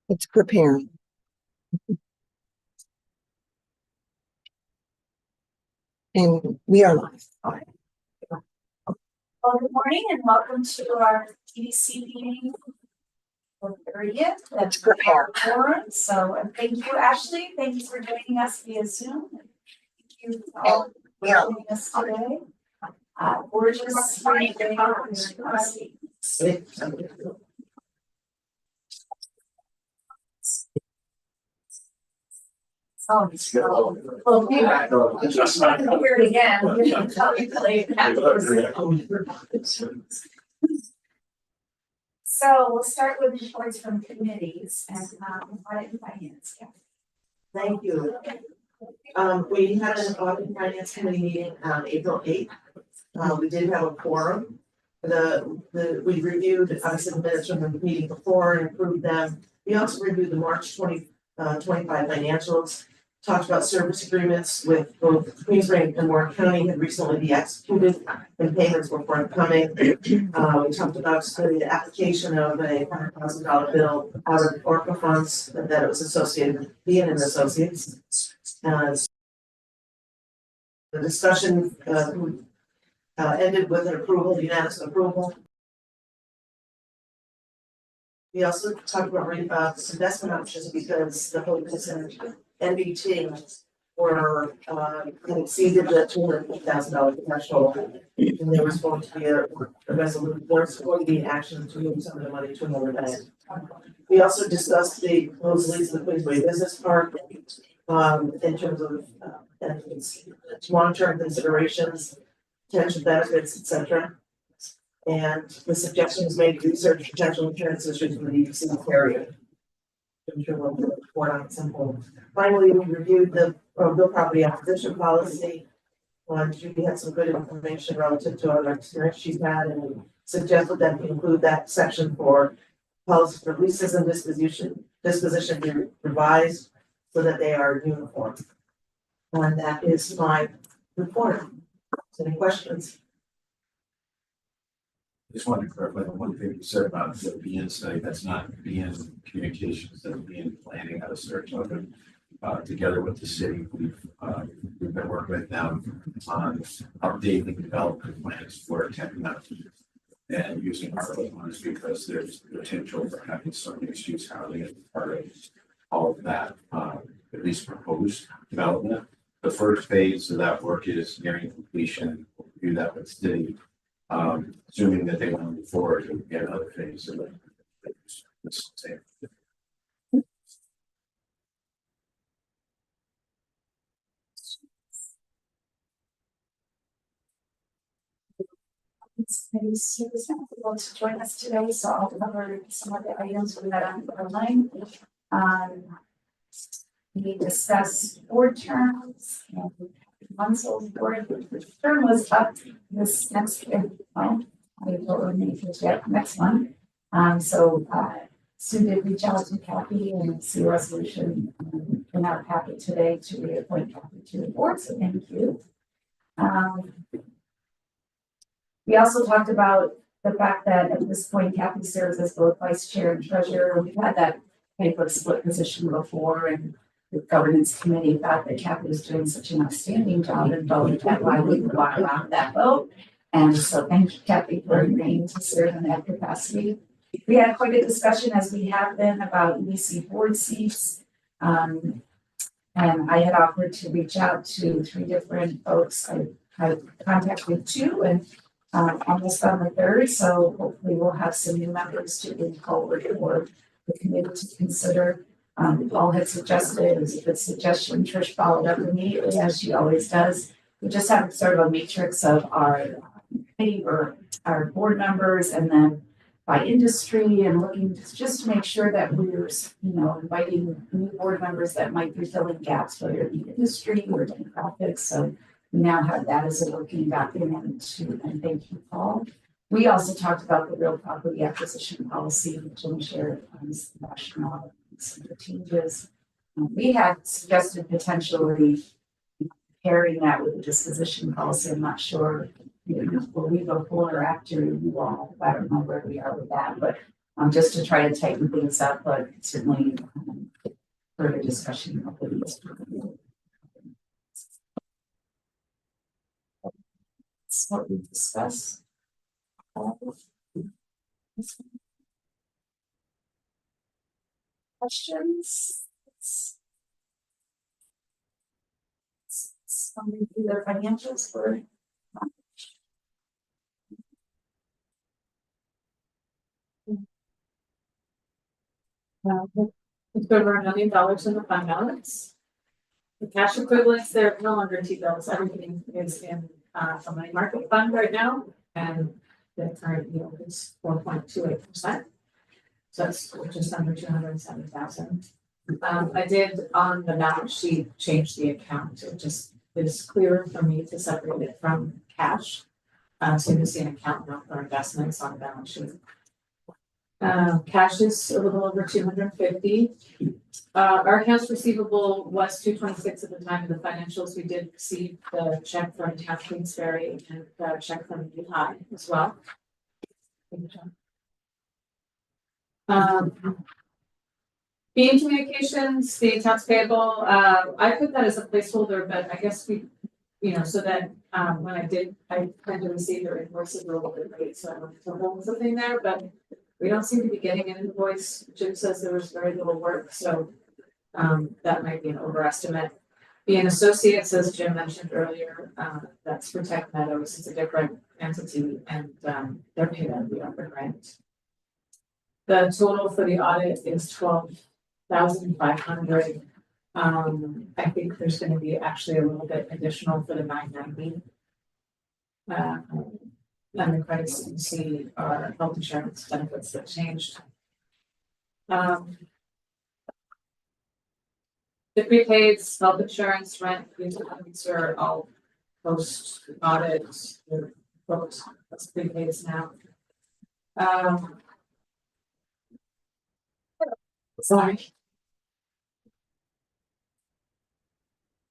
It's preparing. And we are live. Well, good morning and welcome to our EDC meeting for the 30th. Let's prepare. So thank you, Ashley. Thank you for joining us via Zoom. Thank you all for joining us today. We're just Oh, well, just not hear it again. So we'll start with reports from committees and audit and finance. Yeah. Thank you. We had an audit and finance committee meeting on April 8th. We did have a quorum. We reviewed obviously the minutes from the meeting before and approved them. We also reviewed the March 2025 financials. Talked about service agreements with both Queensbury and Warren County had recently been executed and payments were forthcoming. We talked about the application of a $100,000 bill out of ORPA funds that it was associated with being an associates. The discussion ended with an approval, unanimous approval. We also talked about investment options because the focus in NBT were had exceeded the $250,000 threshold, and there was going to be a resolution for the action to move some of the money to another bank. We also discussed the proposed lease of the Queensway Business Park in terms of long-term considerations, potential benefits, etc. And the suggestion was made to research potential insurance issues with the EDC carrier. I'm sure we'll report on simple. Finally, we reviewed the real property acquisition policy. Judy had some good information relative to other experience she's had, and we suggested that we include that section for policy for leases and disposition be revised so that they are uniform. And that is my report. Any questions? Just wanted to clarify the one thing you said about the BN study. That's not BN communications, that's BN planning out of search of it. Together with the city, we've been working with them on updating development plans for technology and using our funds because there's potential for having some mixed use housing as part of all of that, at least proposed development. The first phase of that work is nearing completion. We'll do that with the city. Assuming that they want to move forward and get another phase of it. Want to join us today, so I'll cover some of the items we had on our line. We discussed board terms and Munsel's board term was up this next month. I will remain next month. Sue did reach out to Kathy and see a resolution in our packet today to reappoint Kathy to the board. So thank you. We also talked about the fact that at this point Kathy serves as both vice chair and treasurer. We've had that type of split position before, and the governance committee thought that Kathy was doing such an outstanding job and voted that why we would walk around that vote. And so thank you, Kathy, for agreeing to serve in that capacity. We had quite a discussion, as we have been, about EDC board seats. And I had offered to reach out to 3 different folks. I contacted 2 and almost on the 3rd. So hopefully we'll have some new members to bring forward for the committee to consider. Paul had suggested, it was a good suggestion. Trish followed up immediately, as she always does. We just have sort of a matrix of our committee or our board members, and then by industry, and looking just to make sure that we're, inviting new board members that might be filling gaps, whether it be industry or demographics. So we now have that as a working document too. And thank you, Paul. We also talked about the real property acquisition policy, which I'm sure is the rationale. Some of the changes. We had suggested potentially pairing that with the disposition policy. I'm not sure, will we go forward or after you all? I don't know where we are with that, but just to try to tighten things up, but certainly further discussion of these. That's what we discussed. Questions? Something through their financials for. It's over $1 million in the fund balance. The cash equivalents, they're no longer T-bills. Everything is in a money market fund right now, and the current yield is 4.28%. So that's just under 270,000. I did on the balance sheet change the account. It just is clearer for me to separate it from cash. So you can see an account now for investments on the balance sheet. Cash is a little over 250. Our accounts receivable was 226 at the time of the financials. We did receive the check from Town Queensberry and the check from Lehigh as well. Being communications, the accounts payable, I put that as a placeholder, but I guess we, so that when I plan to receive their invoices a little bit late, so I don't have to hold something there, but we don't seem to be getting an invoice. Jim says there was very little work, so that might be an overestimate. Being associates, as Jim mentioned earlier, that's Protect Meadows. It's a different entity, and they're paid out of the upper grant. The total for the audit is 12,500. I think there's going to be actually a little bit additional for the 990. And the credits you can see are health insurance benefits that changed. The prepaids, health insurance, rent, utilities are all post audits. That's prepaids now. Sorry.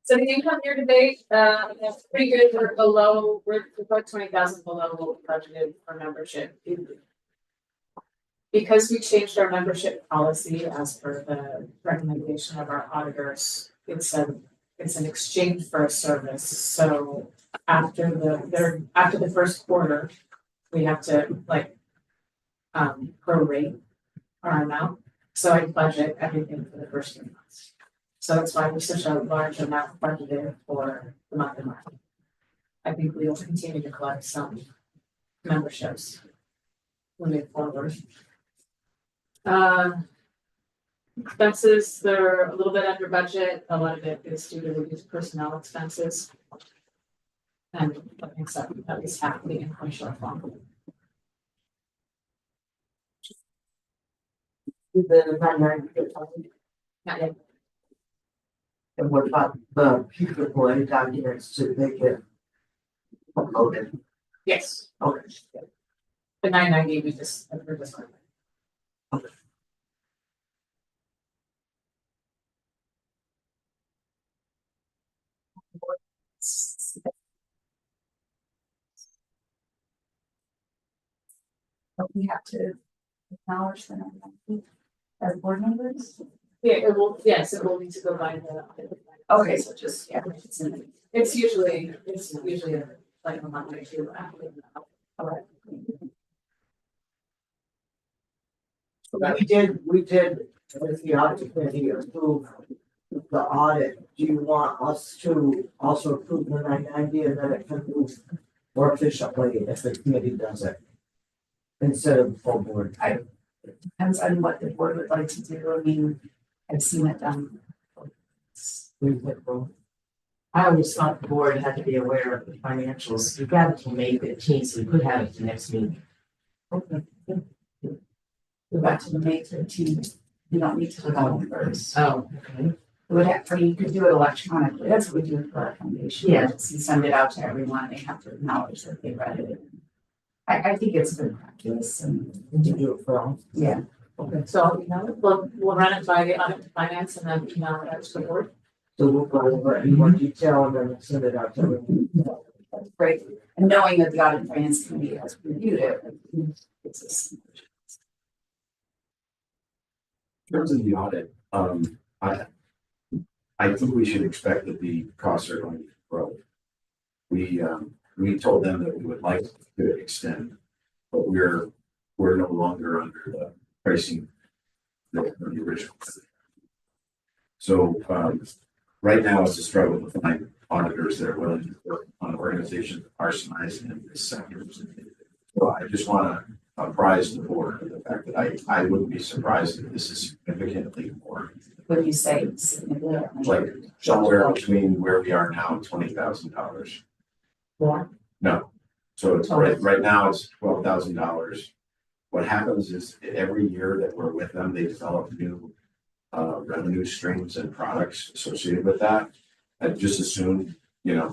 So the income year to date, that's pretty good. We're about 20,000 below what we budgeted for membership. Because we changed our membership policy as per the recommendation of our auditors, it's an exchange for a service. So after the first quarter, we have to prorate our amount. So I budget everything for the first 3 months. So that's why we're such a large amount budgeted for the month of March. I think we will continue to collect some memberships moving forward. Expenses, they're a little bit under budget. A lot of it is due to reduced personnel expenses. And that makes up at least half of the income shortfall. And what about the people and documents to make it uploaded? Yes. Okay. The 990 we're just Okay. But we have to acknowledge the 990 as board members. Yeah, it will. Yes, it will need to go by the. Okay, so just it's usually like a month or two after. All right. We did, with the audit committee approve the audit. Do you want us to also approve the 990 and then it can move more efficiently if the committee does it? Instead of the full board? Depends on what the board would like to do. I mean, I've seen it done. I always thought the board had to be aware of the financials. You got it till May 15th, so we could have it the next meeting. Okay. Go back to the May 13th. You don't need to go first. Oh, okay. It would have, you could do it electronically. That's what we do for our foundation. Yeah. And send it out to everyone. They have to acknowledge that they read it. I think it's good practice and You do it for all. yeah. Okay. So, we'll run it by the audit and finance and then email it out to the board. So we'll go over it in more detail and then send it out to everyone. That's great. And knowing that the audit and finance committee has reviewed it, it's a terms of the audit, I think we should expect that the costs are going to grow. We told them that we would like to extend, but we're no longer under the pricing that the original. So, right now it's a struggle to find auditors that are willing to work on organizations our size in this sector. So I just want to apprise the board of the fact that I wouldn't be surprised if this is significantly more. When you say significantly. Like somewhere between where we are now and $20,000. More? No. So it's right now it's $12,000. What happens is every year that we're with them, they develop new revenue streams and products associated with that. And just as soon,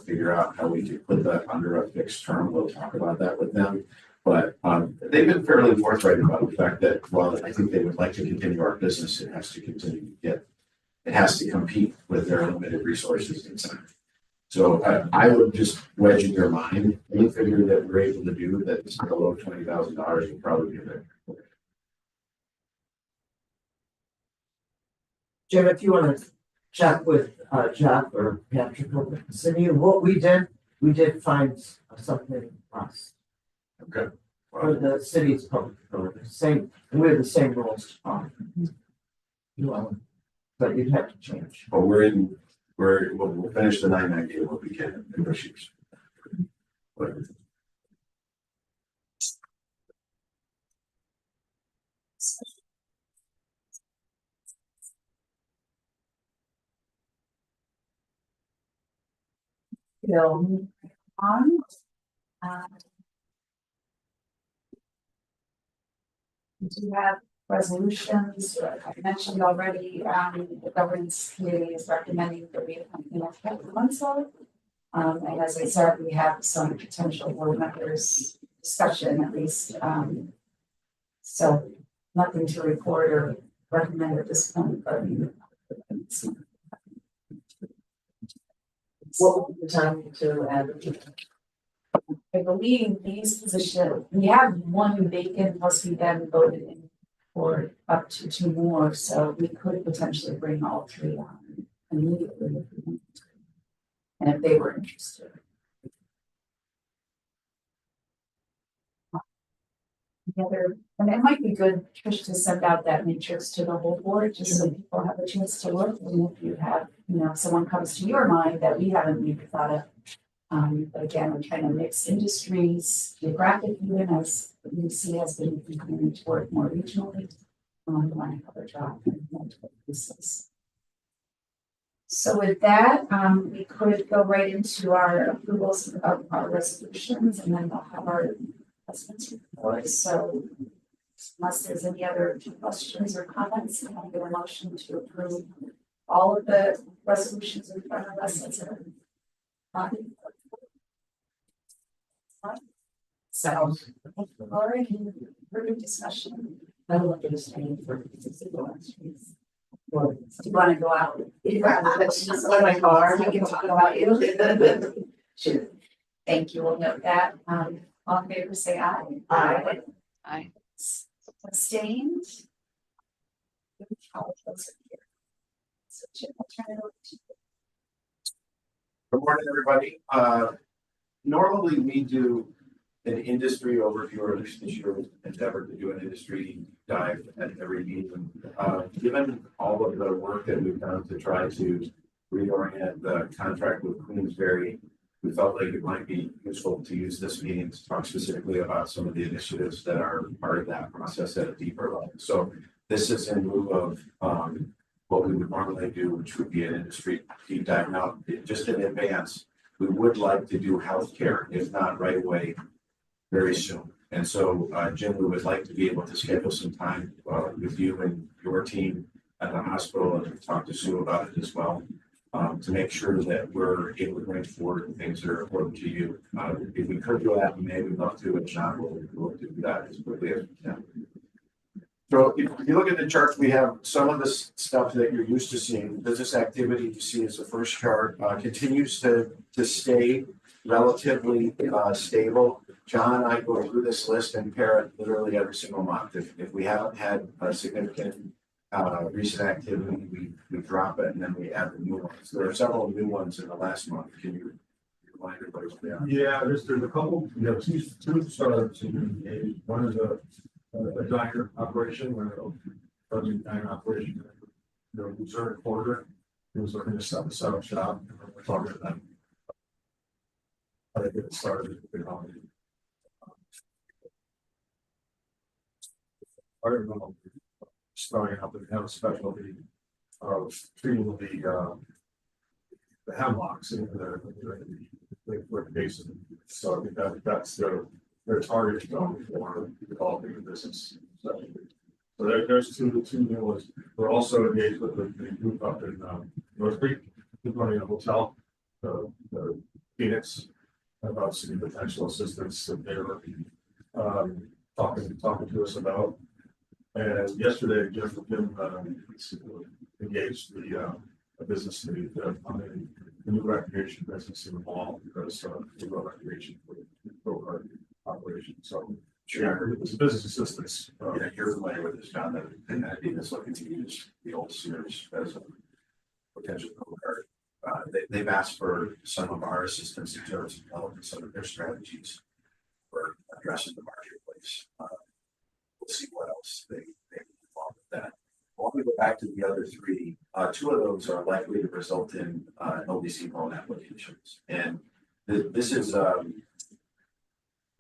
figure out how we can put that under a fixed term. We'll talk about that with them. But they've been fairly forthright about the fact that while I think they would like to continue our business, it has to continue to it has to compete with their limited resources and time. So I would just wedge in your mind, any figure that we're able to do that's below $20,000 would probably be there. Jim, if you wanna check with Jeff or Patrick over the city, what we did find something else Okay. for the city's public building, we have the same rules to follow. But you'd have to change. But we'll finish the 990 and we'll begin negotiations. But Bill on. We do have resolutions, I mentioned already, the governance committee is recommending that we appoint of Captain Munsell. And as I said, we have some potential board members discussion at least. So nothing to report or recommend at this point, but. What would be the time to add? I believe these positions, we have one vacant, plus we then voted in for up to 2 more, so we could potentially bring all 3 on immediately if we wanted to. And if they were interested. And it might be good, Trish, to send out that matrix to the whole board, just so people have a chance to look. And if you have, someone comes to your mind that we haven't even thought of. But again, we're trying to mix industries, geographic even as the EDC has been continuing to work more regionally. We want to cover job in multiple pieces. So with that, we could go right into our approvals of our resolutions, and then we'll have our investments report. So unless there's any other questions or comments, I'll give a motion to approve all of the resolutions in front of us. So, all right, further discussion. I would like to stay for. Do you want to go out? Just go to my car. We can talk about you. Sure. Thank you. We'll note that. All in favor, say aye. Aye. Aye. Abstained. So Jim, I'll turn it over to you. good morning, everybody. Normally we do an industry overview, or at least this year we endeavor to do an industry dive at every meeting. Given all of the work that we've done to try to reorient the contract with Queensberry, we felt like it might be useful to use this meeting to talk specifically about some of the initiatives that are part of that process at a deeper level. So this is in lieu of what we would normally do, which would be an industry deep dive. Now, just in advance, we would like to do healthcare, if not right away, very soon. And so, Jim, we would like to be able to schedule some time with you and your team at the hospital, and talk to Sue about it as well, to make sure that we're able to bring forward things that are important to you. If we could do that, we may, we'd love to. If not, we'll do that as quickly as we can. So if you look at the chart, we have some of the stuff that you're used to seeing. Business activity you see is the first chart, continues to stay relatively stable. John and I go through this list and compare it literally every single month. If we haven't had a significant recent activity, we drop it and then we add the new ones. There are several new ones in the last month. Can you remind everybody what they are? Yeah, there's a couple, you know, two startups in the age. One is a diner operation, a diner operation, you know, Missouri quarter. He was looking to set up shop, and we're talking to them. How they get it started, you know. I don't know, starting up and have a specialty of treating the hemlocks in the basin. So I think that's their target zone for developing the business. So there's two new ones. We're also engaged with the group up in North Creek, who's running a hotel, the Phoenix, about some potential assistance that they were talking to us about. And yesterday, Jim engaged a business lead on a new recreation business in the mall because the recreation for operation. So sure, it's a business assistance. Yeah, you're familiar with this, John, that is looking to use the old Sears as a potential co-card. They've asked for some of our assistance in terms of developing some of their strategies for addressing the marketplace. We'll see what else they involve with that. While we go back to the other three, two of those are likely to result in LDC loan applications. And this is a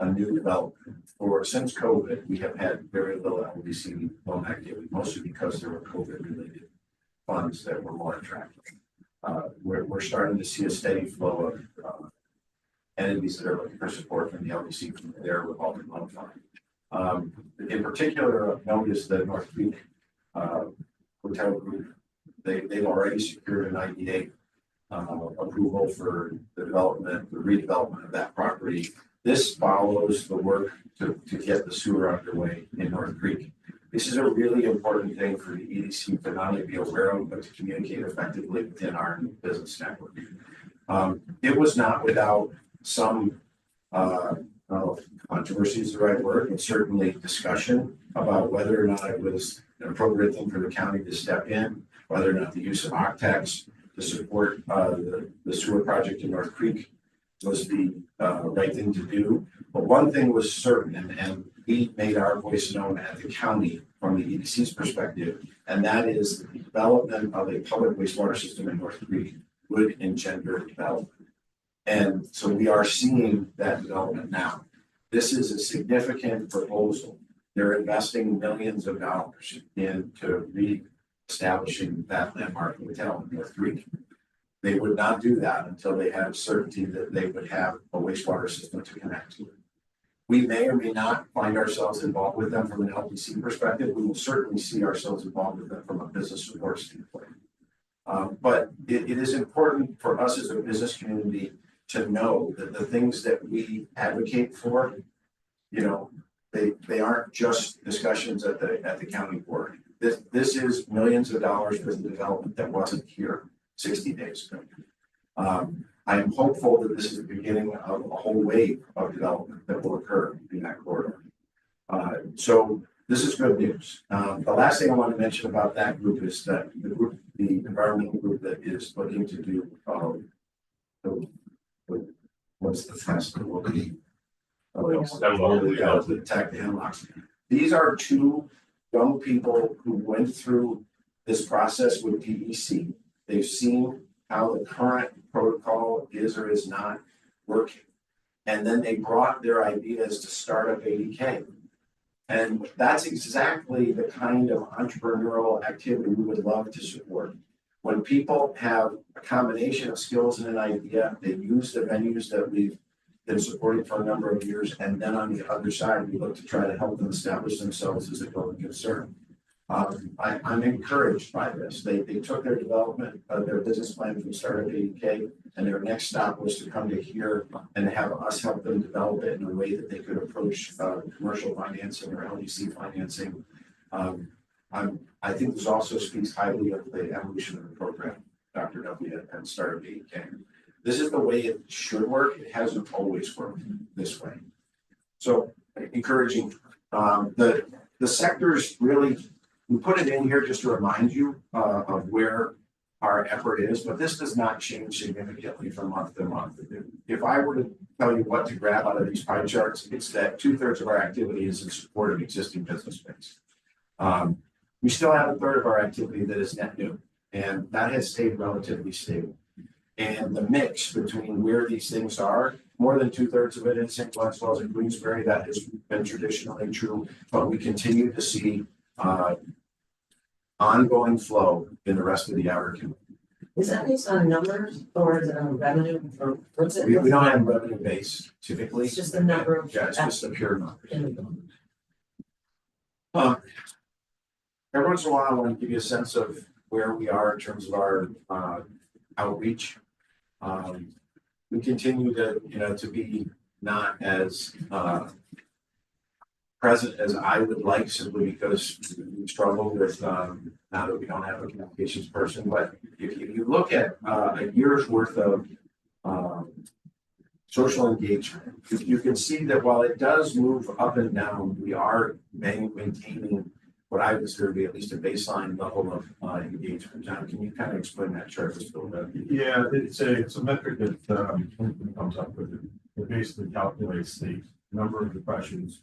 new development. Since COVID, we have had very little LDC loan activity, mostly because there were COVID-related funds that were more attractive. We're starting to see a steady flow of entities that are looking for support from the LDC from their revolving loan fund. In particular, I've noticed that North Creek Hotel Group, they've already secured an IDA approval for the redevelopment of that property. This follows the work to get the sewer underway in North Creek. This is a really important thing for the EDC to not only be aware of, but to communicate effectively within our business network. It was not without some, I don't know if controversy is the right word, but certainly discussion about whether or not it was an appropriate thing for the county to step in, whether or not the use of octacs to support the sewer project in North Creek was the right thing to do. But one thing was certain, and we made our voice known at the county from the EDC's perspective, and that is the development of a public wastewater system in North Creek would engender development. And so we are seeing that development now. This is a significant proposal. They're investing millions of dollars into re-establishing that landmark hotel in North Creek. They would not do that until they have certainty that they would have a wastewater system to connect to. We may or may not find ourselves involved with them from an LDC perspective. We will certainly see ourselves involved with them from a business support standpoint. But it is important for us as a business community to know that the things that we advocate for, you know, they aren't just discussions at the county board. This is millions of dollars for the development that wasn't here 60 days ago. I am hopeful that this is the beginning of a whole wave of development that will occur in that corridor. So this is good news. The last thing I want to mention about that group is that the environmental group that is looking to do what's the festival? The attack the hemlocks. These are two young people who went through this process with DEC. They've seen how the current protocol is or is not working. And then they brought their ideas to start up ADK. And that's exactly the kind of entrepreneurial activity we would love to support. When people have a combination of skills and an idea, they use the venues that we've been supporting for a number of years. And then on the other side, we look to try to help them establish themselves as a going concern. I'm encouraged by this. They took their development, their business plan from startup ADK, and their next stop was to come to here and have us help them develop it in a way that they could approach commercial financing or LDC financing. I think this also speaks highly of the evolution of the program, Dr. W. and startup ADK. This is the way it should work. It hasn't always worked this way. So encouraging. The sectors really we put it in here just to remind you, of where our effort is, but this does not change significantly from month to month. If I were to tell you what to grab out of these pie charts, it's that 2/3 of our activity is in support of existing business space. We still have 1/3 of our activity that is net new, and that has stayed relatively stable. And the mix between where these things are, more than 2/3 of it in St. Lawrence and Queensbury, that has been traditionally true, but we continue to see ongoing flow in the rest of the outer community. Is that based on numbers or is it on revenue or what's it? We don't have revenue base typically. It's just the number of. Yeah, it's just a pure number. Every Every once in a while, I want to give you a sense of where we are in terms of our outreach. We continue to, to be not as present as I would like, simply because we struggle with now that we don't have a communications person. But if you look at a year's worth of social engagement, you can see that while it does move up and down, we are maintaining what I consider to be at least a baseline level of engagement. John, can you kind of explain that chart just a little bit? Yeah, it's a metric that comes up with it. It basically calculates the number of impressions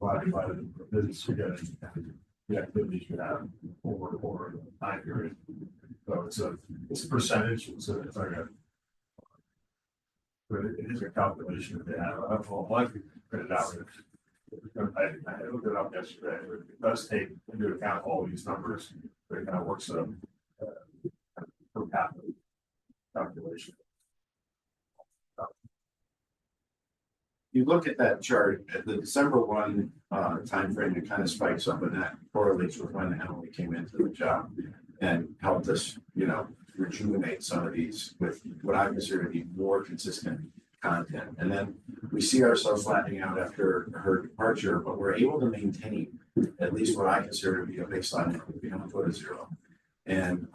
divided by the visits you're getting and the activities you have over a time period. So it's a percentage. It's like a, but it is a calculation that they have. I'll likely print it out. I looked it up yesterday. It does take into account all these numbers, but it kind of works a per capita calculation. You look at that chart at the December 1 timeframe, it kind of spikes up, and that correlates with when Emily came into the job and helped us, rejuvenate some of these with what I consider to be more consistent content. And then we see ourselves flattening out after her departure, but we're able to maintain at least what I consider to be a baseline. We don't go to zero. And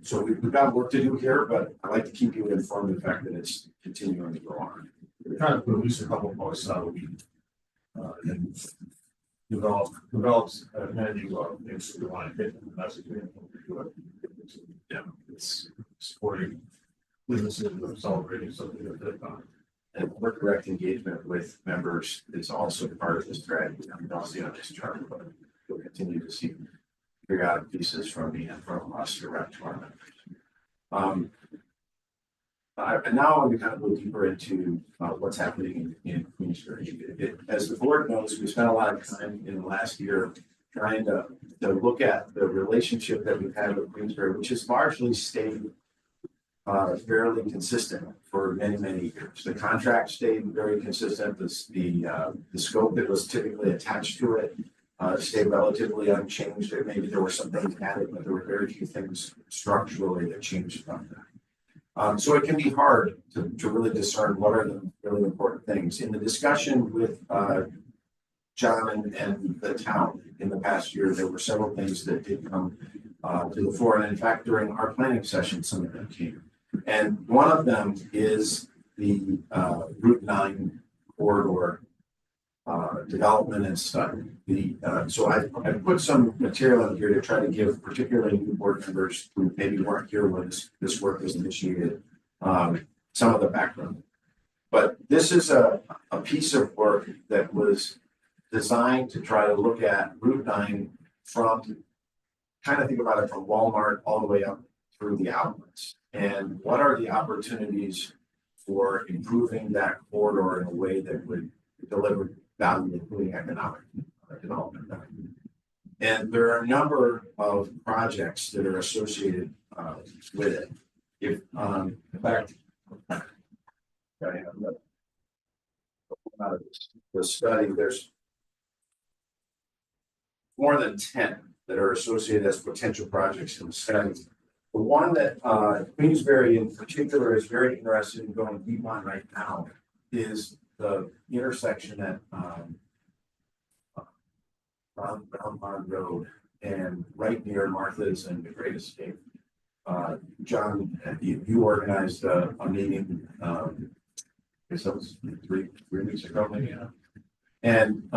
so we've got work to do here, but I like to keep you informed of the fact that it's continuing to go on. We're trying to put at least a couple of posts out a week. And develops a menu of things that we want to hit in the messaging. Yeah, it's supporting businesses that are celebrating something that they've done. And more direct engagement with members is also part of the strategy. I don't see on this chart, but we'll continue to see periodic pieces from me and from us direct to our members. And now I want to kind of go deeper into what's happening in Queensbury. As the board knows, we spent a lot of time in the last year trying to look at the relationship that we've had with Queensbury, which has largely stayed fairly consistent for many, many years. The contract stayed very consistent. The scope that was typically attached to it stayed relatively unchanged. Maybe there were some things added, but there were very few things structurally that changed from that. So it can be hard to really discern what are the really important things. In the discussion with John and the town in the past year, there were several things that did come to the fore. And in fact, during our planning session, some of them came. And one of them is the Route 9 corridor development and study. So I put some material in here to try to give particularly new board members who maybe weren't here when this work was initiated some of the background. But this is a piece of work that was designed to try to look at Route 9 from, kind of think about it from Walmart all the way up through the outlets. And what are the opportunities for improving that corridor in a way that would deliver value, including economic development. And there are a number of projects that are associated with it. If, in fact, I have the study, there's more than 10 that are associated as potential projects in the study. The one that Queensbury in particular is very interested in going deep on right now is the intersection at Brown Road and right near Martha's and the Great Escape. John, you organized a meeting, I guess that was three weeks ago, maybe. And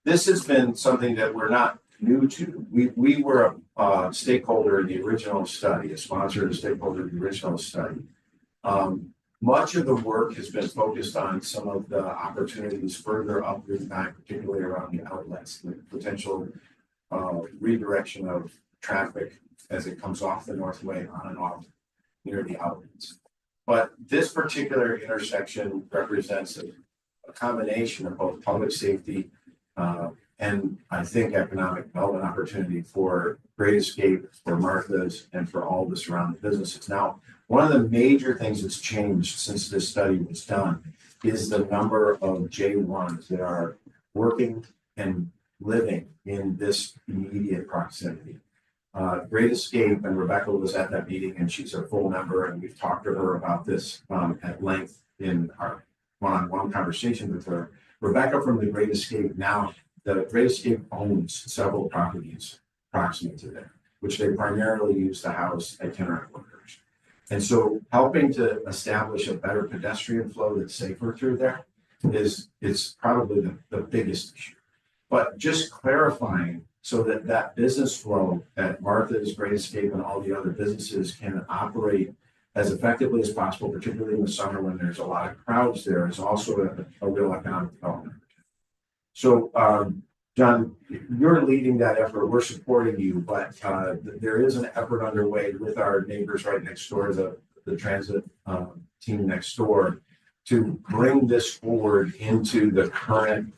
this has been something that we're not new to, we were a stakeholder in the original study, a sponsor and a stakeholder in the original study. Much of the work has been focused on some of the opportunities further up Route 9, particularly around the outlets, the potential redirection of traffic as it comes off the Northway on and off near the outlets. But this particular intersection represents a combination of both public safety and I think economic development opportunity for Great Escape, for Martha's, and for all the surrounding businesses. Now, one of the major things that's changed since this study was done is the number of J1s that are working and living in this immediate proximity. Great Escape, and Rebecca was at that meeting, and she's a full member, and we've talked to her about this at length in our one-on-one conversation with her. Rebecca from the Great Escape now, the Great Escape owns several properties proximate to there, which they primarily use to house itinerant workers. And so helping to establish a better pedestrian flow that's safer through there is probably the biggest issue. But just clarifying so that that business flow at Martha's, Great Escape, and all the other businesses can operate as effectively as possible, particularly in the summer when there's a lot of crowds there, is also a real economic development. So, John, you're leading that effort. We're supporting you, but there is an effort underway with our neighbors right next door, the transit team next door, to bring this forward into the current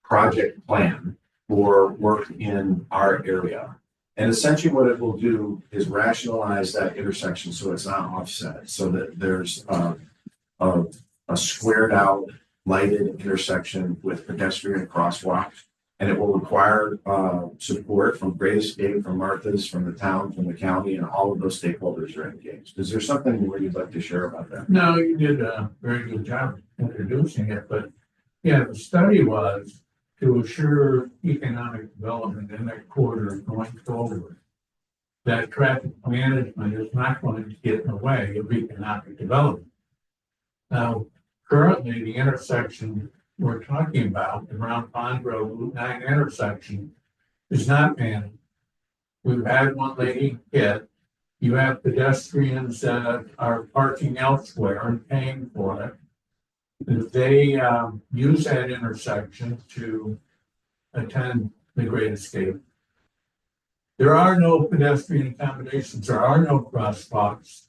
project plan for work in our area. And essentially what it will do is rationalize that intersection so it's not offset, so that there's a squared out lighted intersection with pedestrian crosswalks. And it will require support from Great Escape, from Martha's, from the town, from the county, and all of those stakeholders are engaged. Is there something more you'd like to share about that? No, you did a very good job introducing it, but yeah, the study was to assure economic development in that corridor going forward. That traffic management is not going to get in the way of economic development. Now, currently, the intersection we're talking about, the Round Pond Road Route 9 intersection, is not managed. We've had one lady hit. You have pedestrians that are parking elsewhere and paying for it. If they use that intersection to attend the Great Escape, there are no pedestrian accommodations. There are no crosswalks.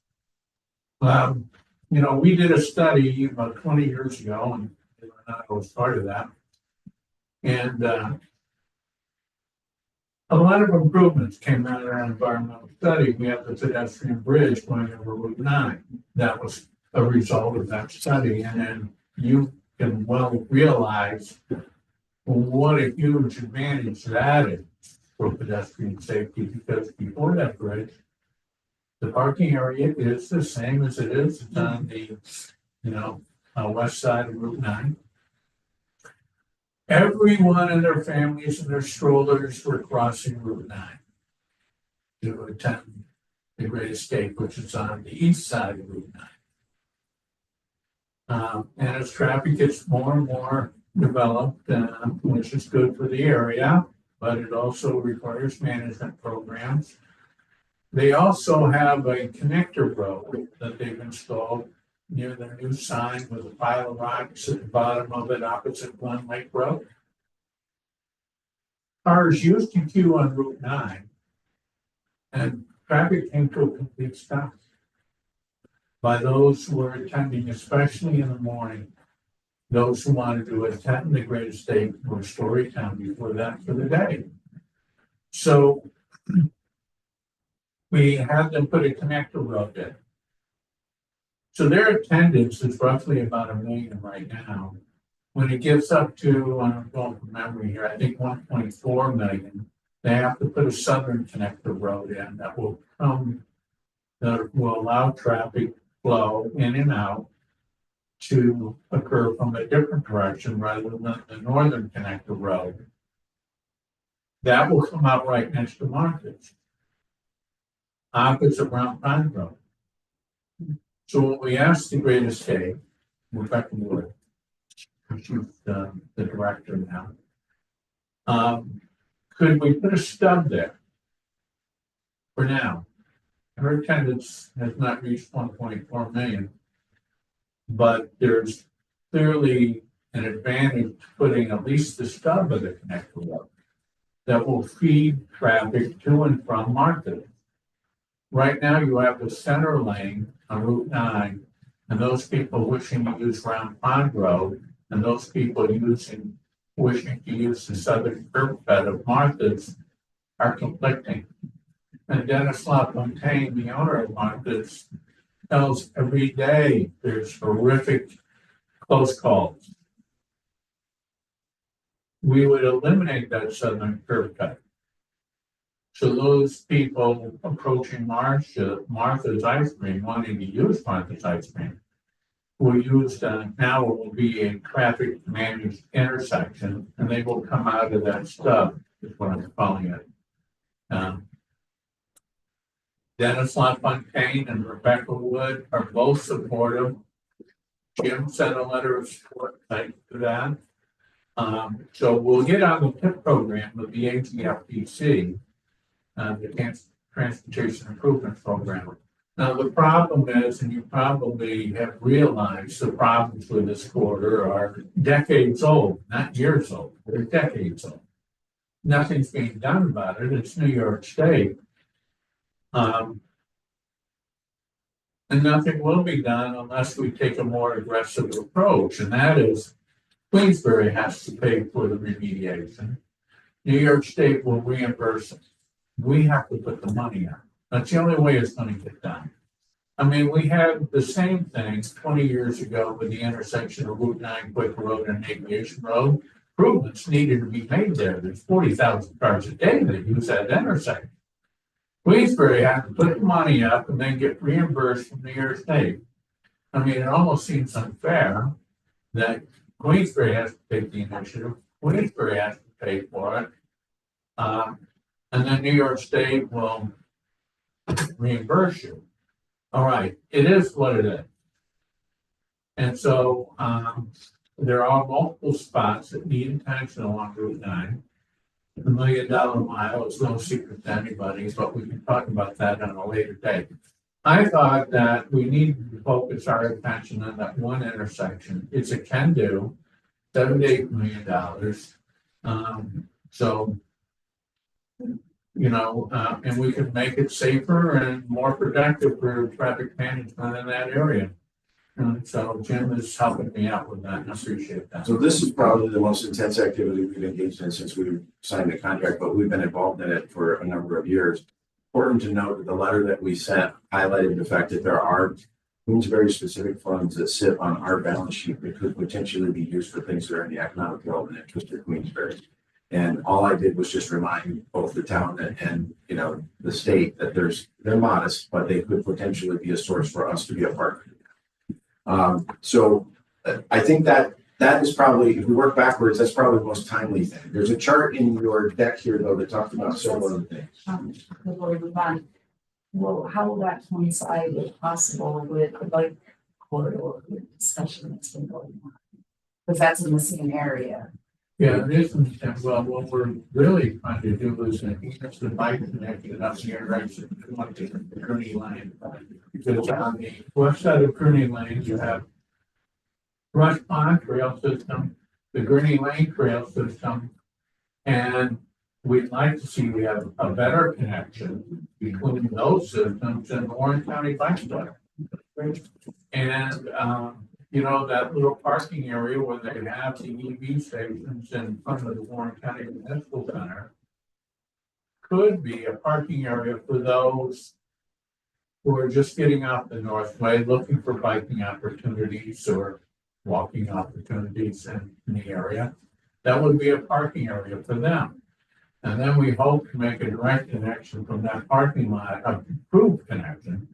We did a study about 20 years ago, and I was part of that. And a lot of improvements came out of that environmental study. We have the pedestrian bridge going over Route 9. That was a result of that study. And then you can well realize what a huge advantage that is for pedestrian safety, because before that bridge, the parking area is the same as it is on the, west side of Route 9. Everyone and their families and their strollers were crossing Route 9 to attend the Great Escape, which is on the east side of Route 9. And as traffic gets more and more developed, which is good for the area, but it also requires management programs. They also have a connector road that they've installed near the new sign with a pile of rocks at the bottom of it opposite Glen Lake Road. Cars used to queue on Route 9 and traffic came to a complete stop by those who were attending, especially in the morning, those who wanted to attend the Great Escape or Storytown before that for the day. So we had them put a connector road in. So their attendance is roughly about 1 million right now. When it gets up to, I'm going from memory here, I think 1.4 million, they have to put a southern connector road in that will allow traffic flow in and out to occur from a different direction rather than the northern connector road. That will come out right next to Martha's, opposite Round Pond Road. So what we asked the Great Escape, Rebecca Wood, she's the director now, Could we put a stub there? For now, her attendance has not reached 1.4 million. But there's clearly an advantage to putting at least the stub of the connector road that will feed traffic to and from Market. Right now, you have the center lane on Route 9, and those people wishing to use Round Pond Road, and those people wishing to use the southern curb cut of Martha's are conflicting. And Dennis LaFontaine, the owner of Martha's, tells every day there's horrific close calls. We would eliminate that southern curb cut. So those people approaching Martha's Ice Cream, wanting to use Martha's Ice Cream, will use now it will be a traffic managed intersection, and they will come out of that stub, is what I'm calling it. Dennis LaFontaine and Rebecca Wood are both supportive. Jim sent a letter of support, thanks to that. So we'll get on the TIP program with the ATFDC, the Transportation Improvement Program. Now, the problem is, and you probably have realized, the problems with this corridor are decades old, not years old, they're decades old. Nothing's being done about it. It's New York State. And nothing will be done unless we take a more aggressive approach, and that is Queensbury has to pay for the remediation. New York State will reimburse it. We have to put the money up. That's the only way it's going to get done. I mean, we had the same things 20 years ago with the intersection of Route 9 Quick Road and Aviation Road. Improvements needed to be made there. There's 40,000 cars a day that use that intersection. Queensbury had to put the money up and then get reimbursed from New York State. I mean, it almost seems unfair that Queensbury has to take the initiative, Queensbury has to pay for it, and then New York State will reimburse you. All right, it is what it is. And so there are multiple spots that need attention along Route 9. The $1 million mile is no secret to anybody, but we can talk about that on a later date. I thought that we need to focus our attention on that one intersection. It's a can-do, $7 to $8 million. So, you know, and we can make it safer and more productive for traffic management in that area. And so Jim is helping me out with that, and I appreciate that. So this is probably the most intense activity we've engaged in since we signed the contract, but we've been involved in it for a number of years. Important to note that the letter that we sent highlighted the fact that there are very specific funds that sit on our balance sheet that could potentially be used for things that are in the economic development interest of Queensbury. And all I did was just remind both the town and you know the state that they're modest, but they could potentially be a source for us to be a partner. So I think that is probably, if we work backwards, that's probably the most timely thing. There's a chart in your deck here, though, that talks about several other things. Before we move on, well, how will that coincide, if possible, with the bike corridor discussion that's been going on? Because that's in the same area. Yeah, it isn't, well, what we're really trying to do is enhance the bike connection up the intersection to Kearney Lane. Because on the west side of Kearney Lane, you have Rush Pond Trail System, the Kearney Lane Trail System, and we'd like to see we have a better connection between those systems and Warren County Bikeway. And you know, that little parking area where they have the EV stations in front of the Warren County Municipal Center could be a parking area for those who are just getting off the Northway, looking for biking opportunities or walking opportunities in the area. That would be a parking area for them. And then we hope to make a direct connection from that parking lot, an improved connection,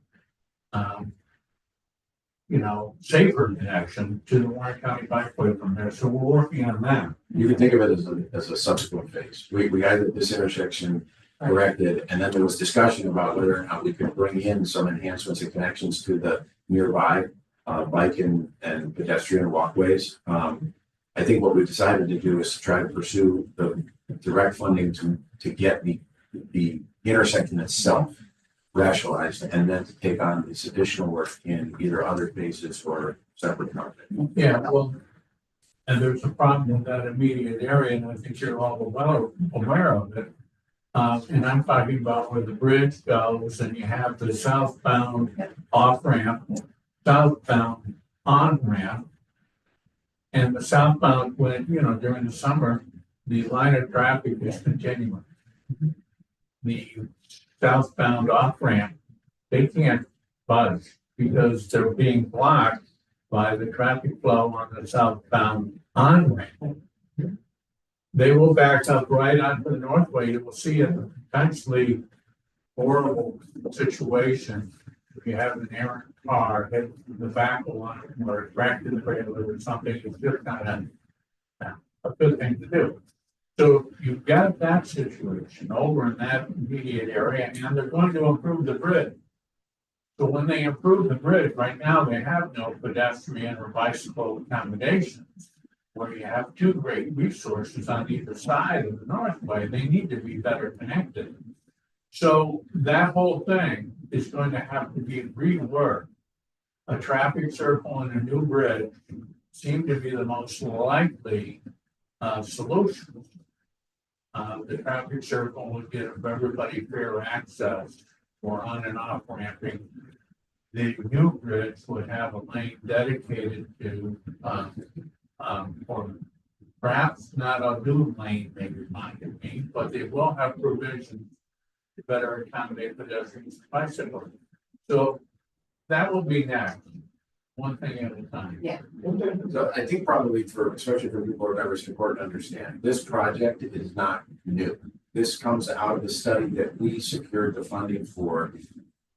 you know, safer connection to the Warren County Bikeway from there. So we're working on that. You can think of it as a subsequent phase. We had this intersection corrected, and then there was discussion about whether or not we could bring in some enhancements and connections to the nearby bike and pedestrian walkways. I think what we decided to do is to try to pursue the direct funding to get the intersection itself rationalized, and then to take on this additional work in either other phases or separate projects. Yeah, well, and there's a problem in that immediate area, and I think you're all well aware of it. And I'm talking about where the bridge goes, and you have the southbound off ramp, southbound on ramp. And the southbound, when, during the summer, the line of traffic is continuing. The southbound off ramp, they can't budge because they're being blocked by the traffic flow on the southbound on ramp. They will back up right onto the northway. You will see a potentially horrible situation. If you have an errant car hit the back line or a tractor trailer or something, it's just not a good thing to do. So you've got that situation over in that immediate area, and they're going to improve the bridge. So when they improve the bridge, right now they have no pedestrian or bicycle accommodations. Where you have two great resources on either side of the Northway, they need to be better connected. So that whole thing is going to have to be reworked. A traffic circle and a new bridge seem to be the most likely solution. The traffic circle would give everybody fair access for on and off ramping. The new bridge would have a lane dedicated to or perhaps not a new lane, they reminded me, but they will have provisions to better accommodate pedestrians and bicycles. So that will be next, one thing at a time. Yeah. So I think probably especially for new board members, it's important to understand, this project is not new. This comes out of the study that we secured the funding for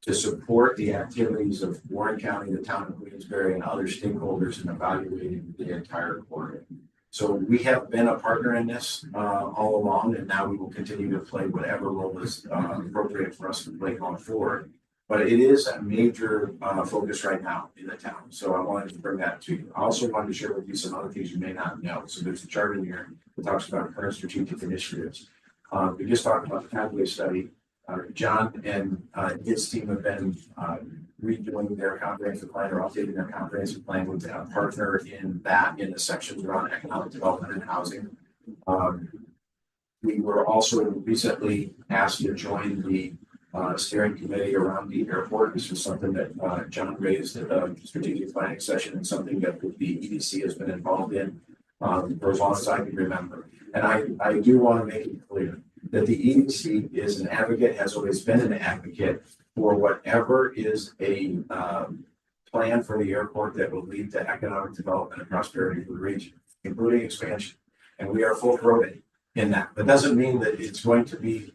to support the activities of Warren County, the town of Queensbury, and other stakeholders in evaluating the entire corridor. So we have been a partner in this all along, and now we will continue to play whatever role is appropriate for us to play going forward. But it is a major focus right now in the town. So I wanted to bring that to you. I also wanted to share with you some other things you may not know. So there's a chart in here that talks about current strategic initiatives. We just talked about the pathway study. John and his team have been redoing their comprehensive plan or updating their comprehensive plan with a partner in the sections around economic development and housing. We were also recently asked to join the steering committee around the airport. This was something that John raised at the strategic planning session, and something that the EDC has been involved in for as long as I can remember. And I do want to make it clear that the EDC is an advocate, has always been an advocate for whatever is a plan for the airport that will lead to economic development and prosperity for the region, including expansion. And we are full throated in that. That doesn't mean that it's going to be,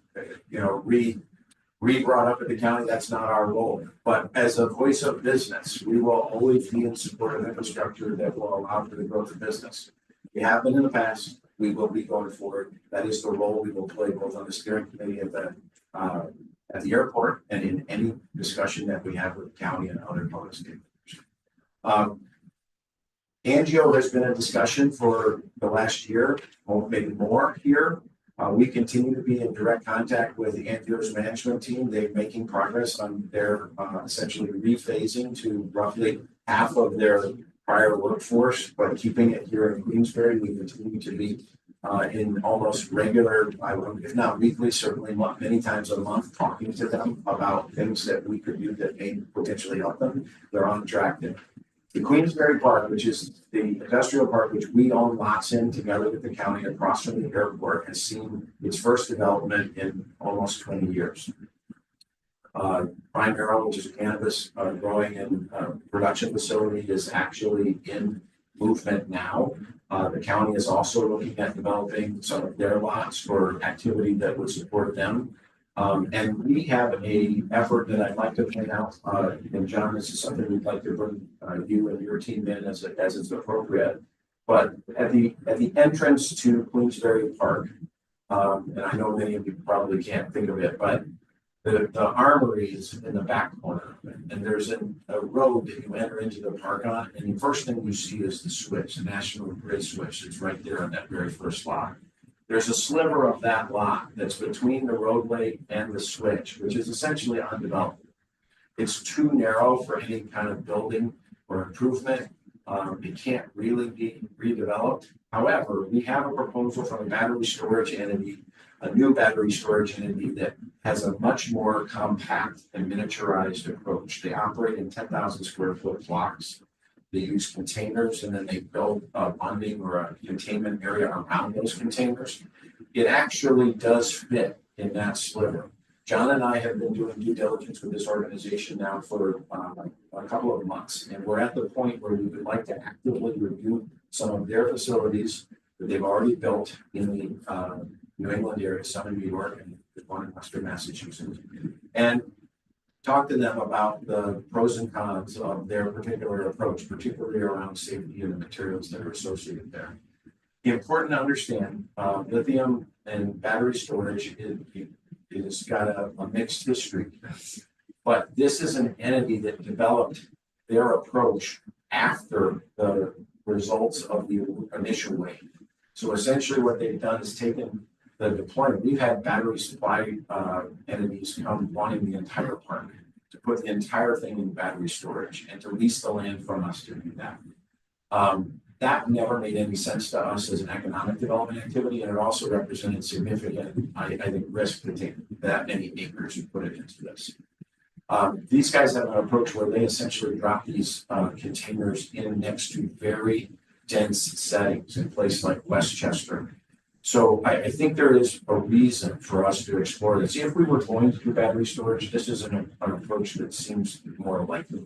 re-brought up at the county. That's not our role. But as a voice of business, we will always be in support of infrastructure that will allow for the growth of business. We have been in the past. We will be going forward. That is the role we will play both on the steering committee at the airport and in any discussion that we have with the county and other public stakeholders. Angio has been a discussion for the last year, or maybe more here. We continue to be in direct contact with Angio's management team. They're making progress on their essentially rephasing to roughly half of their prior workforce, but keeping it here in Queensbury. We continue to be in almost regular, if not weekly, certainly many times a month, talking to them about things that we could do that may potentially help them. They're on track. The Queensbury Park, which is the industrial park, which we own lots in together with the county across from the airport, has seen its first development in almost 20 years. Prime Arrow, which is a cannabis growing and production facility, is actually in movement now. The county is also looking at developing some of their lots for activity that would support them. And we have a effort that I'd like to point out, and John, this is something we'd like to bring you and your team in as it's appropriate. But at the entrance to Queensbury Park, and I know many of you probably can't think of it, but the armory is in the back corner, and there's a road that you enter into the park on, and the first thing you see is the switch, the National Grid switch. It's right there on that very first lot. There's a sliver of that lot that's between the roadway and the switch, which is essentially undeveloped. It's too narrow for any kind of building or improvement. It can't really be redeveloped. However, we have a proposal from a battery storage entity, a new battery storage entity that has a much more compact and miniaturized approach. They operate in 10,000 square foot blocks. They use containers and then they build a bonding or a containment area around those containers. It actually does fit in that sliver. John and I have been doing due diligence with this organization now for a couple of months, and we're at the point where we would like to actively review some of their facilities that they've already built in the New England area, some in New York and one in Western Massachusetts, and talk to them about the pros and cons of their particular approach, particularly around safety and the materials that are associated there. Important to understand, lithium and battery storage is got a mixed history, but this is an entity that developed their approach after the results of the initial wave. So essentially what they've done is taken the deployment. We've had battery supply entities come wanting the entire park to put the entire thing in battery storage and to lease the land from us to do that. That never made any sense to us as an economic development activity, and it also represented significant, I think, risk to take that many acres and put it into this. These guys have an approach where they essentially drop these containers in next to very dense settings in places like Westchester. So I think there is a reason for us to explore this. If we were going to do battery storage, this is an approach that seems more likely.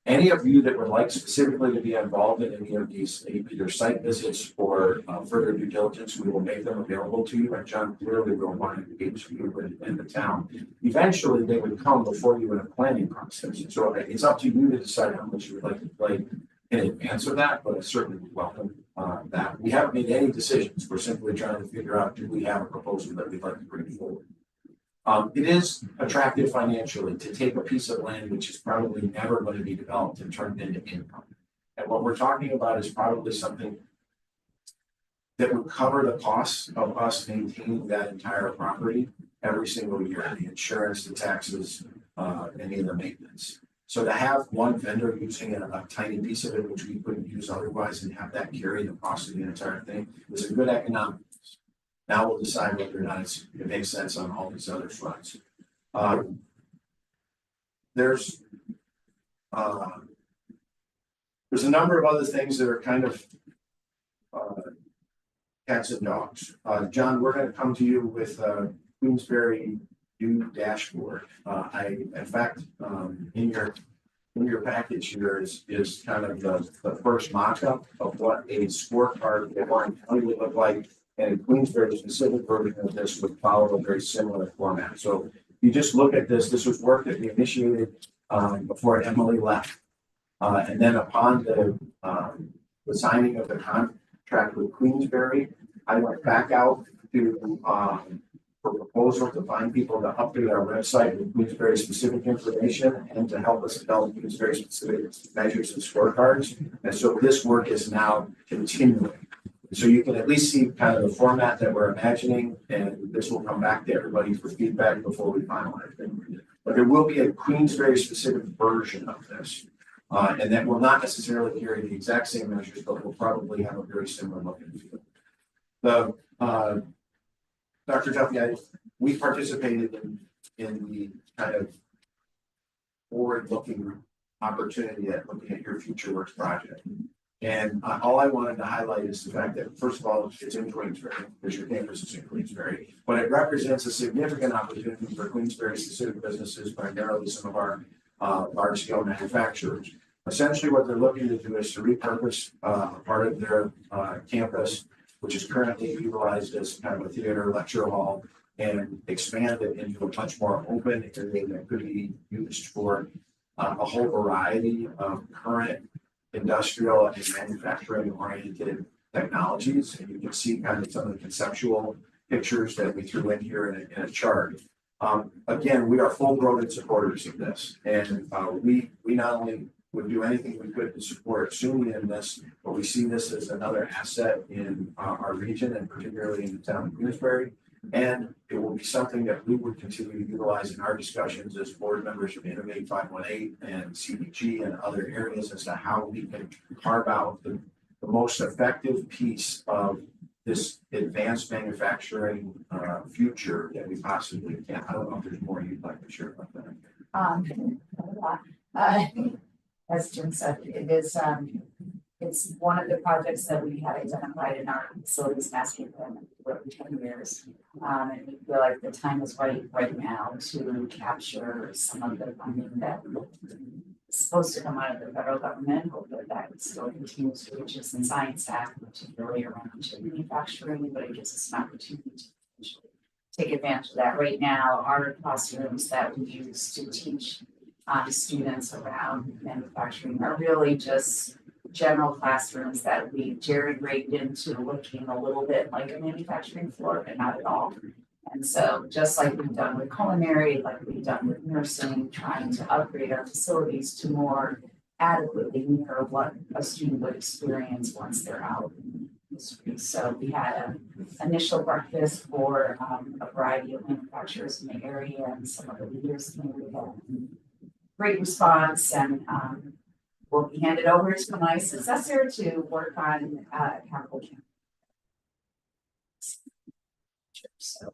Any of you that would like specifically to be involved in any of these, either site visits or further due diligence, we will make them available to you. And John clearly will want to engage you in the town. Eventually, they would come before you in a planning process. So it's up to you to decide how much you would like to play in advance of that, but I certainly would welcome that. We haven't made any decisions. We're simply trying to figure out, do we have a proposal that we'd like to bring forward? It is attractive financially to take a piece of land which is probably never going to be developed and turned into income. And what we're talking about is probably something that would cover the costs of us maintaining that entire property every single year, the insurance, the taxes, any of the maintenance. So to have one vendor using a tiny piece of it, which we couldn't use otherwise, and have that carry the cost of the entire thing is a good economic. Now we'll decide whether or not it makes sense on all these other fronts. There's a number of other things that are kind of cats and dogs. John, we're going to come to you with Queensberry new dashboard. In fact, in your package here is kind of the first mock-up of what a scorecard would look like. And Queensberry's specific version of this would follow a very similar format. So if you just look at this, this was work that we initiated before Emily left. And then upon the signing of the contract with Queensberry, I went back out to for proposal to find people to update our website with Queensberry specific information and to help us develop Queensberry specific measures and scorecards. And so this work is now continuing. So you can at least see kind of the format that we're imagining, and this will come back to everybody for feedback before we finalize it. But there will be a Queensberry specific version of this. And that will not necessarily carry the exact same measures, but will probably have a very similar look and feel. Dr. Duffy, we participated in the kind of forward-looking opportunity at looking at your Future Works project. And all I wanted to highlight is the fact that, first of all, it's in Queensberry, because your campus is in Queensberry, but it represents a significant opportunity for Queensberry-specific businesses, primarily some of our large-scale manufacturers. Essentially, what they're looking to do is to repurpose part of their campus, which is currently utilized as kind of a theater lecture hall, and expand it into a much more open area that could be used for a whole variety of current industrial and manufacturing oriented technologies. And you can see kind of some of the conceptual pictures that we threw in here in a chart. Again, we are full-throated supporters of this. And we not only would do anything we could to support SUNY in this, but we see this as another asset in our region and particularly in the town of Queensbury. And it will be something that we would continue to utilize in our discussions as board members of Innovate 518 and CDG and other areas as to how we can carve out the most effective piece of this advanced manufacturing future that we possibly can. I don't know if there's more you'd like to share about that. As Jim said, it is, it's one of the projects that we had identified in our facilities master plan for over 10 years. And we feel like the time is right now to capture some of the funding that is supposed to come out of the federal government. Hopefully that still continues to reach us in Science Act, particularly around chip manufacturing, but it gives us an opportunity to potentially take advantage of that. Right now, our classrooms that we use to teach students around manufacturing are really just general classrooms that we jerry-rigged into looking a little bit like a manufacturing floor, but not at all. And so just like we've done with culinary, like we've done with nursing, trying to upgrade our facilities to more adequately mirror what a student would experience once they're out in the street. So we had an initial breakfast for a variety of manufacturers in the area and some of the leaders in the area. Great response, and will be handed over to my successor to work on capital campaign. So,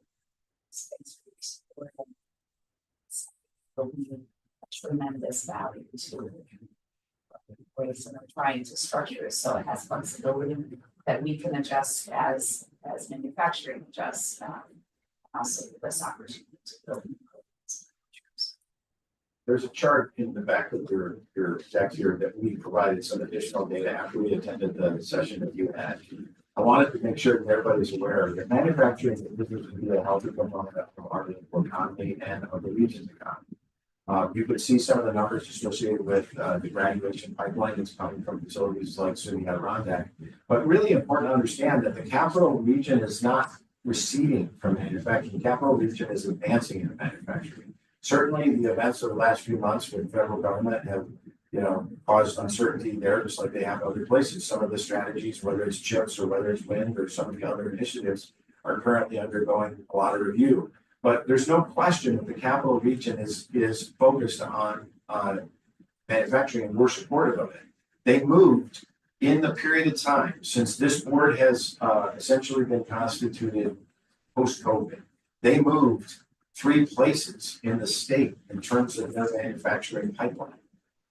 tremendous value to ways that I'm trying to structure it so it has flexibility that we can adjust as manufacturing adjusts, also give us opportunity to build. There's a chart in the back of your deck here that we provided some additional data after we attended the session that you had. I wanted to make sure that everybody's aware that manufacturing is to be a healthy component of our local economy and of the region's economy. You could see some of the numbers associated with the graduation pipeline that's coming from facilities like SUNY Adirondack. But really important to understand that the capital region is not receding from manufacturing. The capital region is advancing in manufacturing. Certainly, the events of the last few months with federal government have, caused uncertainty there, just like they have other places. Some of the strategies, whether it's chips or whether it's wind or some of the other initiatives, are currently undergoing a lot of review. But there's no question that the capital region is focused on manufacturing, and we're supportive of it. They moved in the period of time since this board has essentially been constituted post-COVID. They moved 3 places in the state in terms of their manufacturing pipeline.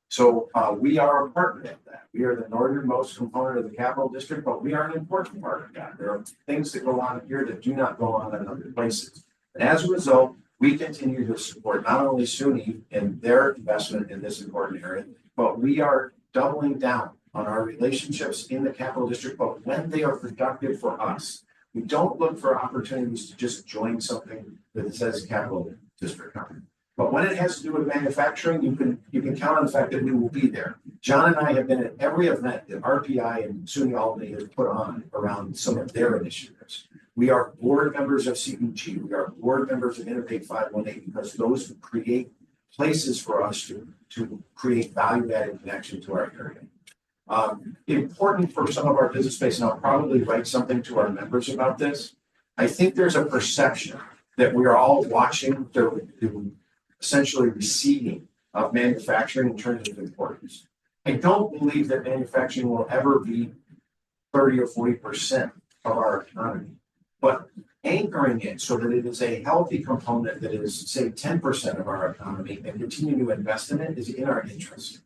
So we are a partner of that. We are the northernmost component of the capital district, but we are an important part of that. There are things that go on here that do not go on in other places. And as a result, we continue to support not only SUNY and their investment in this important area, but we are doubling down on our relationships in the capital district, but when they are productive for us. We don't look for opportunities to just join something that says capital district company. But when it has to do with manufacturing, you can count on the fact that we will be there. John and I have been at every event that RPI and SUNY Albany has put on around some of their initiatives. We are board members of CEG. We are board members of Innovate 518 because those create places for us to create value-added connection to our area. Important for some of our business space, and I'll probably write something to our members about this. I think there's a perception that we are all watching the essentially receding of manufacturing in terms of importance. I don't believe that manufacturing will ever be 30 or 40% of our economy, but anchoring it so that it is a healthy component that is, say, 10% of our economy and continue to invest in it is in our interest.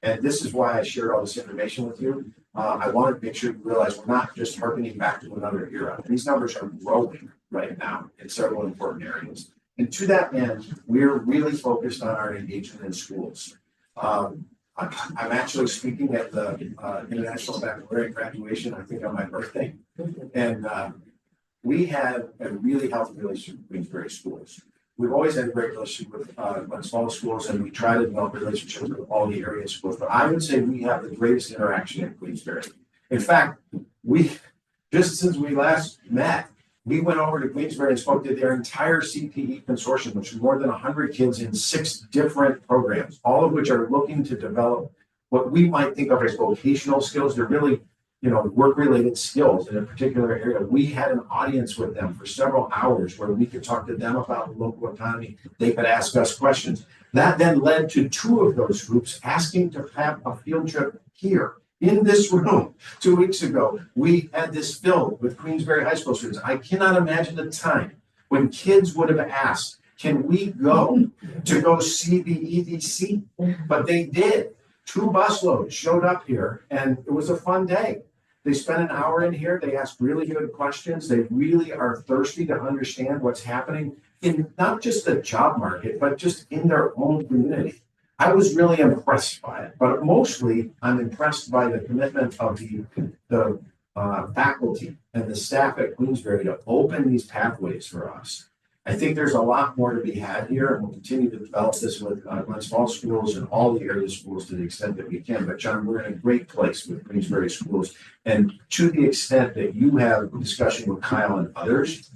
And this is why I shared all this information with you. I wanted to make sure you realize we're not just harkening back to another era. These numbers are growing right now in several important areas. And to that end, we're really focused on our engagement in schools. I'm actually speaking at the International Baccalaureate graduation, I think on my birthday. And we have a really healthy relationship with Queensbury schools. We've always had a great relationship with small schools, and we try to develop relationships with all the area schools. But I would say we have the greatest interaction in Queensbury. In fact, just since we last met, we went over to Queensbury and spoke to their entire CPE consortium, which is more than 100 kids in 6 different programs, all of which are looking to develop what we might think of as vocational skills. They're really, work-related skills in a particular area. We had an audience with them for several hours where we could talk to them about the local economy. They could ask us questions. That then led to 2 of those groups asking to have a field trip here in this room. 2 weeks ago, we had this filled with Queensbury High School students. I cannot imagine the time when kids would have asked, can we go see the EDC? But they did. 2 busloads showed up here and it was a fun day. They spent an hour in here. They asked really good questions. They really are thirsty to understand what's happening in not just the job market, but just in their own community. I was really impressed by it, but mostly I'm impressed by the commitment of the faculty and the staff at Queensbury to open these pathways for us. I think there's a lot more to be had here, and we'll continue to develop this with Glens Falls schools and all the area schools to the extent that we can. But John, we're in a great place with Queensbury schools, and to the extent that you have discussion with Kyle and others,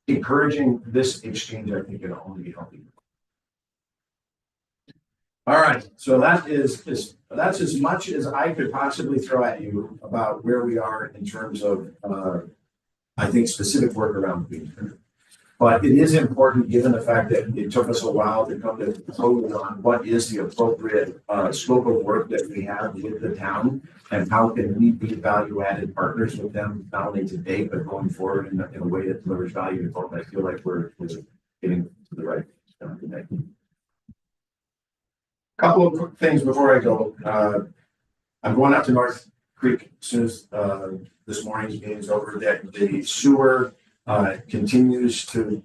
encouraging this exchange, I think it'll only be healthy. All right, so that's as much as I could possibly throw at you about where we are in terms of, I think, specific work around Queensbury. But it is important, given the fact that it took us a while to come to the conclusion on what is the appropriate scope of work that we have with the town, and how can we be value-added partners with them, not only today, but going forward in a way that delivers value to both. I feel like we're getting to the right today. Couple of quick things before I go. I'm going out to North Creek as soon as this morning's meeting is over. That the sewer continues to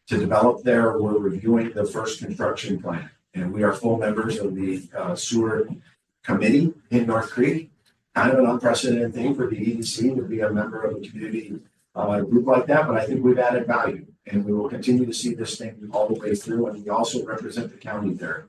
develop there. We're reviewing the first construction plan, and we are full members of the sewer committee in North Creek. Kind of an unprecedented thing for the EDC to be a member of a community group like that, but I think we've added value, and we will continue to see this thing all the way through. And we also represent the county there.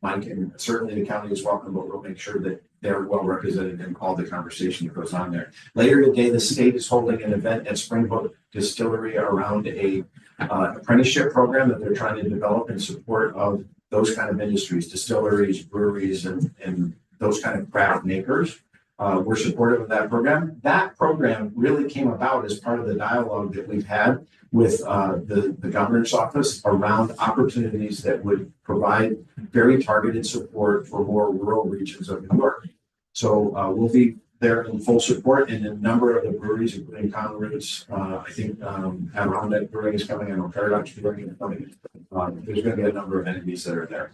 Mike, and certainly the county is welcome, but we'll make sure that they're well represented in all the conversation that goes on there. Later today, the state is holding an event at Springbrook Distillery around a apprenticeship program that they're trying to develop in support of those kind of industries, distilleries, breweries, and those kind of craft makers. We're supportive of that program. That program really came about as part of the dialogue that we've had with the governor's office around opportunities that would provide very targeted support for more rural regions of New York. So we'll be there in full support, and a number of the breweries, including Common Roots, I think Adirondack Brewing is coming, I know Paradox Brewing is coming. There's going to be a number of entities that are there.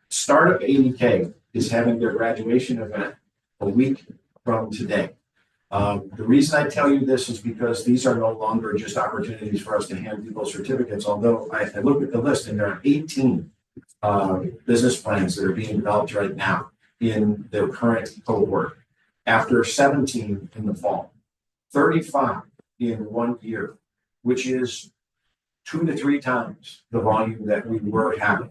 Startup 80K is having their graduation event a week from today. The reason I tell you this is because these are no longer just opportunities for us to hand people certificates, although I look at the list and there are 18 business plans that are being developed right now in their current cohort, after 17 in the fall, 35 in 1 year, which is 2 to 3 times the volume that we were having.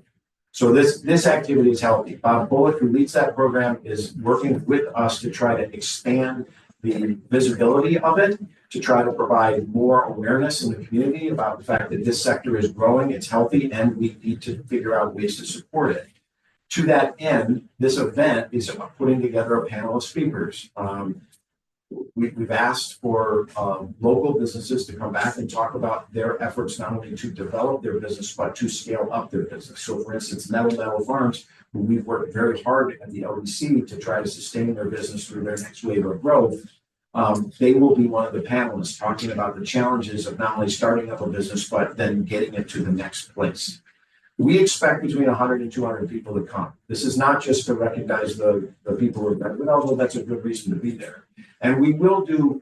So this activity is healthy. Bob Bullock, who leads that program, is working with us to try to expand the visibility of it, to try to provide more awareness in the community about the fact that this sector is growing, it's healthy, and we need to figure out ways to support it. To that end, this event is putting together a panel of speakers. We've asked for local businesses to come back and talk about their efforts, not only to develop their business, but to scale up their business. So for instance, Metal Farms, who we've worked very hard at the LEC to try to sustain their business through their next wave of growth. They will be one of the panelists talking about the challenges of not only starting up a business, but then getting it to the next place. We expect between 100 and 200 people to come. This is not just to recognize the people who are there, but although that's a good reason to be there. And we will do,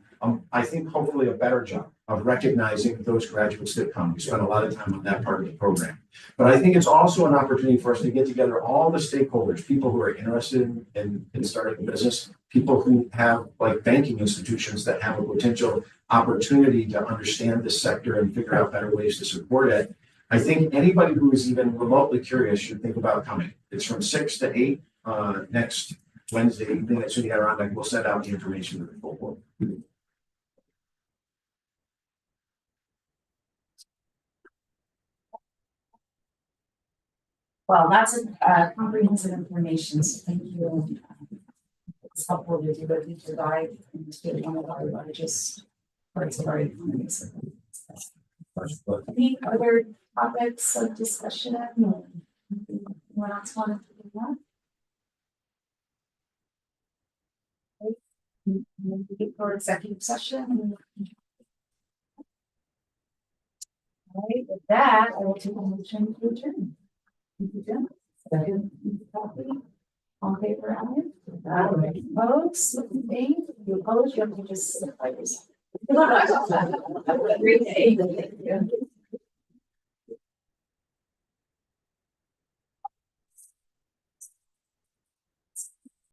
I think, hopefully a better job of recognizing those graduates that come. We spend a lot of time on that part of the program. But I think it's also an opportunity for us to get together all the stakeholders, people who are interested in starting a business, people who have, like banking institutions that have a potential opportunity to understand this sector and figure out better ways to support it. I think anybody who is even remotely curious should think about coming. It's from 6 to 8 next Wednesday evening at City Adirondack. We'll send out the information to the full board. Well, lots of comprehensive information, so thank you. It's helpful to do a deeper dive into one of our largest parts of our economy. So any other topics of discussion? Anyone else want to do that? Okay. For executive session. All right, with that, I will take a motion to adjourn. Thank you, Jim. Second. Kathy. All in favor, aye? Opposed, abstained? You opposed, you have to just sit by yourself. Great day.